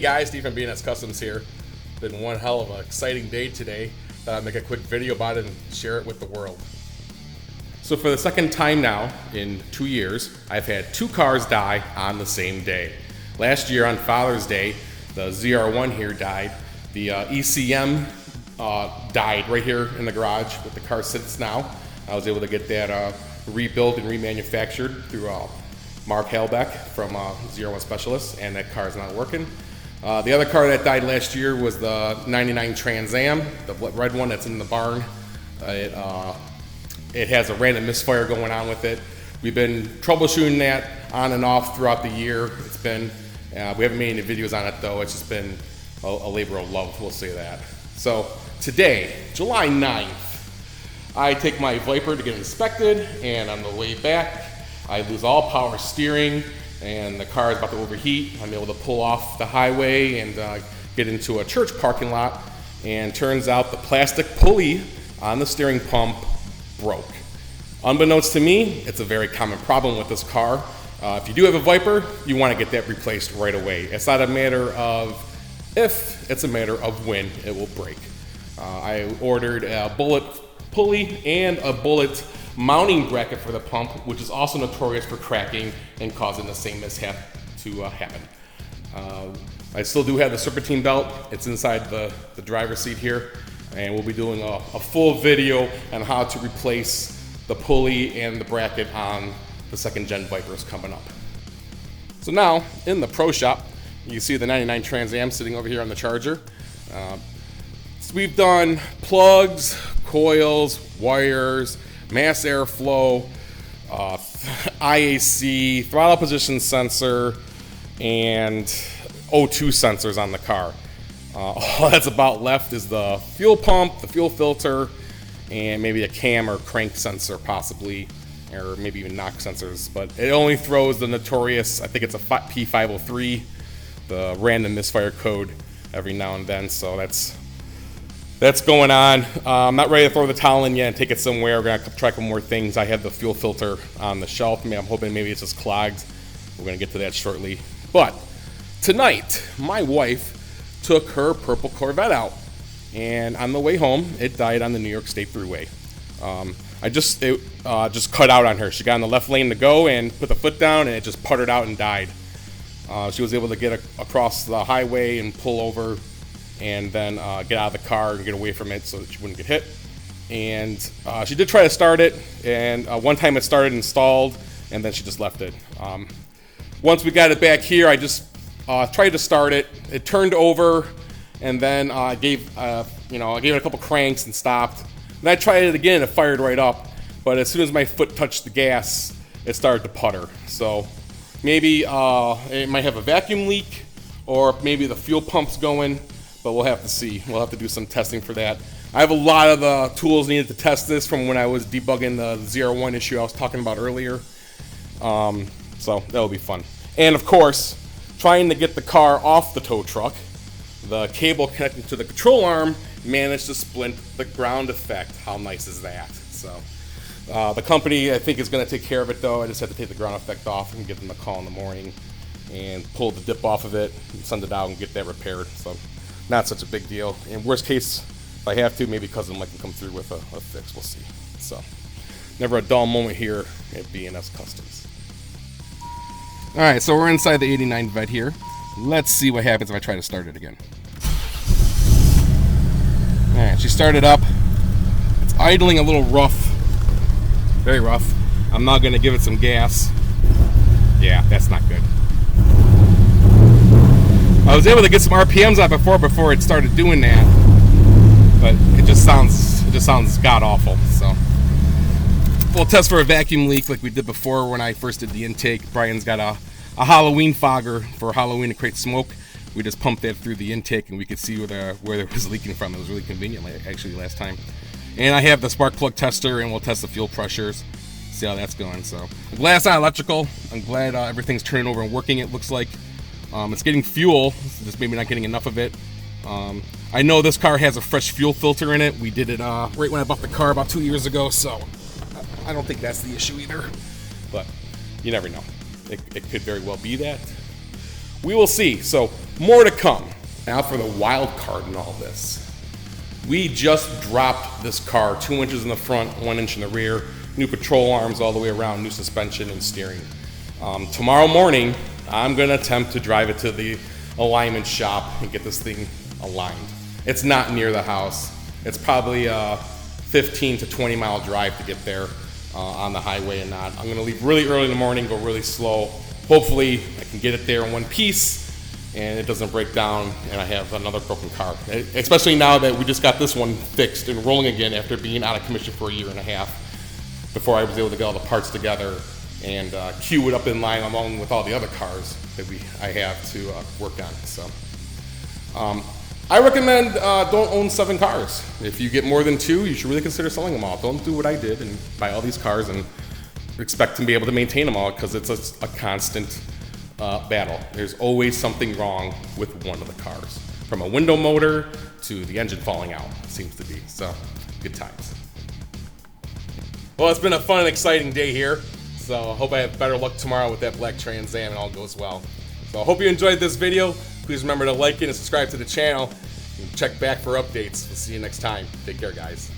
guys, Steve from v10 Customs here. Been one hell of an exciting day today. I'll make a quick video about it and share it with the world. So for the second time now in 2 years, I've had two cars die on the same day. Last year on Father's Day, the ZR1 here died. The ECM died right here in the garage where the car sits now. I was able to get that rebuilt and remanufactured through Mark Halbeck from ZR1 Specialist, and that car is not working. The other car that died last year was the 99 Trans Am, the red one that's in the barn. It has a random misfire going on with it. We've been troubleshooting that on and off throughout the year. It's been, we haven't made any videos on it though. It's just been a labor of love, we'll say that. So today, July 9th, I take my Viper to get inspected, and on the way back, I lose all power steering, and the car is about to overheat. I'm able to pull off the highway and get into a church parking lot, and turns out the plastic pulley on the steering pump broke. Unbeknownst to me, it's a very common problem with this car. If you do have a Viper, you want to get that replaced right away. It's not a matter of if, it's a matter of when it will break. I ordered a bullet pulley and a bullet mounting bracket for the pump, which is also notorious for cracking and causing the same mishap to happen. I still do have the serpentine belt. It's inside the driver's seat here, and we'll be doing a full video on how to replace the pulley and the bracket on the second gen Vipers coming up. So now, in the pro shop, you see the 99 Trans Am sitting over here on the charger. So we've done plugs, coils, wires, mass airflow, IAC, throttle position sensor, and O2 sensors on the car. All that's about left is the fuel pump, the fuel filter, and maybe a cam or crank sensor possibly, or maybe even knock sensors. But it only throws the notorious, I think it's a P503, the random misfire code every now and then. So that's going on. I'm not ready to throw the towel in yet and take it somewhere. We're gonna try a couple more things. I have the fuel filter on the shelf. I'm hoping maybe it's just clogged. We're gonna get to that shortly. But tonight, my wife took her purple Corvette out, and on the way home, it died on the New York State Thruway. It just cut out on her. She got in the left lane to go and put the foot down, and it just puttered out and died. She was able to get across the highway and pull over, and then get out of the car and get away from it so that she wouldn't get hit. And she did try to start it, and one time it started and stalled, and then she just left it. Once we got it back here, I just tried to start it. It turned over, and then I gave it a couple cranks and stopped. And I tried it again, and it fired right up. But as soon as my foot touched the gas, it started to putter. So maybe it might have a vacuum leak, or maybe the fuel pump's going. But we'll have to see. We'll have to do some testing for that. I have a lot of the tools needed to test this from when I was debugging the ZR1 issue I was talking about earlier. So that'll be fun. And of course, trying to get the car off the tow truck, the cable connecting to the control arm managed to splint the ground effect. How nice is that? So the company, I think, is going to take care of it though. I just have to take the ground effect off and give them a call in the morning and pull the dip off of it and send it out and get that repaired. So not such a big deal. In worst case, if I have to, maybe cousin Mike can come through with a fix. We'll see. So never a dull moment here at v10 Customs. All right, so we're inside the 89 Vet here. Let's see what happens if I try to start it again. All right, she started up. It's idling a little rough, very rough. I'm now gonna give it some gas. Yeah, that's not good. I was able to get some RPMs out before it started doing that, but it just sounds god awful. So we'll test for a vacuum leak like we did before when I first did the intake. Brian's got a Halloween fogger for Halloween to create smoke. We just pumped that through the intake, and we could see where it was leaking from. It was really convenient, actually, last time. And I have the spark plug tester, and we'll test the fuel pressures, see how that's going. So I'm glad it's not electrical. I'm glad everything's turning over and working. It looks like it's getting fuel, just maybe not getting enough of it. I know this car has a fresh fuel filter in it. We did it right when I bought the car about 2 years ago, so I don't think that's the issue either. But you never know. It could very well be that. we will see. So more to come. Now for the wild card in all this. We just dropped this car 2 inches in the front, 1 inch in the rear, new patrol arms all the way around, new suspension and steering. Tomorrow morning, I'm gonna attempt to drive it to the alignment shop and get this thing aligned. It's not near the house. It's probably a 15 to 20 mile drive to get there on the highway and not. I'm gonna leave really early in the morning, go really slow. Hopefully I can get it there in one piece and it doesn't break down and I have another broken car. Especially now that we just got this one fixed and rolling again after being out of commission for a year and a half before I was able to get all the parts together and queue it up in line along with all the other cars that I have to work on. So I recommend don't own 7 cars. If you get more than 2, you should really consider selling them all. Don't do what I did and buy all these cars and expect to be able to maintain them all, because it's a constant battle. There's always something wrong with one of the cars, from a window motor to the engine falling out, it seems to be. So good times. Well, it's been a fun and exciting day here. So I hope I have better luck tomorrow with that black Trans Am and all goes well. So I hope you enjoyed this video. Please remember to like it and subscribe to the channel and check back for updates. We'll see you next time. Take care, guys.